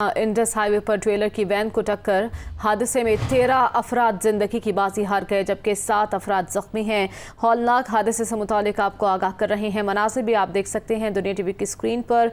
Indus highway पर trailer की van को टक्कर। हादसे में 13 अफराद जिंदगी की बाजी हार गए जबकि 7 अफराद जख्मी हैं। हौलनाक हादसे से मुतालिक आपको आगाह कर रहे हैं। मनाज़िर भी आप देख सकते हैं दुनिया टीवी की स्क्रीन पर।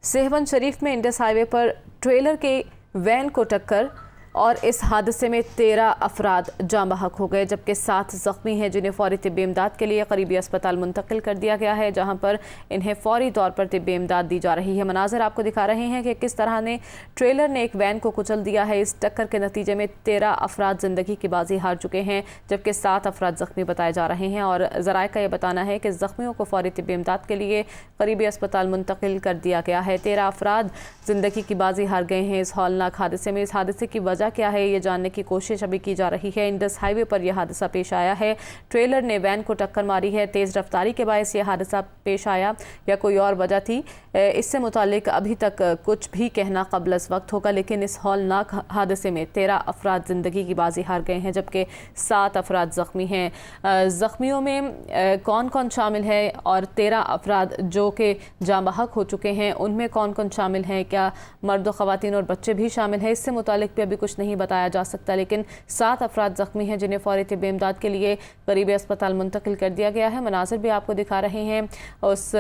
सेहवन शरीफ में इंडस हाईवे पर ट्रेलर के वैन को टक्कर और इस हादसे में 13 अफराद जाँ बहक हो गए जबकि 7 ज़ख्मी हैं जिन्हें फ़ौरी तिब्बी इमदाद के लिए करीबी अस्पताल मुंतकिल कर दिया गया है, जहां पर इन्हें फ़ौरी तौर पर तिब्बी इमदाद दी जा रही है। मनाज़िर आपको दिखा रहे हैं कि किस तरह ने ट्रेलर ने एक वैन को कुचल दिया है। इस टक्कर के नतीजे में 13 अफराद ज़िंदगी की बाजी हार चुके हैं जबकि 7 अफराद ज़ख्मी बताए जा रहे हैं और ज़राए का यह बताना है कि ज़ख्मियों को फ़ौरी तिब्बी इमदाद के लिए करीबी अस्पताल मुंतकिल कर दिया गया है। 13 अफराद ज़िंदगी की बाजी हार गए हैं इस हौलनाक हादसे में। इस हादसे की वजह क्या है ये जानने की कोशिश अभी की जा रही है। इंडस हाईवे पर यह हादसा पेश आया है। ट्रेलर ने वैन को टक्कर मारी है। तेज़ रफ्तारी के बायस यह हादसा पेश आया या कोई और वजह थी, इससे मुतालिक अभी तक कुछ भी कहना कब्ल अज़ वक्त होगा। लेकिन इस हौलनाक हादसे में 13 अफराद ज़िंदगी की बाजी हार गए हैं जबकि 7 अफराद ज़ख्मी हैं। ज़ख्मियों में कौन कौन शामिल है और 13 अफराद जो कि जाँ बहक हो चुके हैं उनमें कौन कौन शामिल हैं, क्या मर्द, ख़वातीन और बच्चे भी शामिल हैं, इससे मुतालिक भी अभी कुछ नहीं बताया जा सकता। लेकिन 7 अफराद ज़ख्मी हैं जिन्हें फ़ौरी तिब्बी इमदाद के लिए करीबी अस्पताल मुंतकिल कर दिया गया है। मनाज़िर भी आपको दिखा रहे हैं उस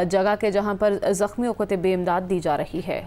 जगह के जहाँ पर ज़ख्मियों को तिब्बी इमदाद दी जा रही है।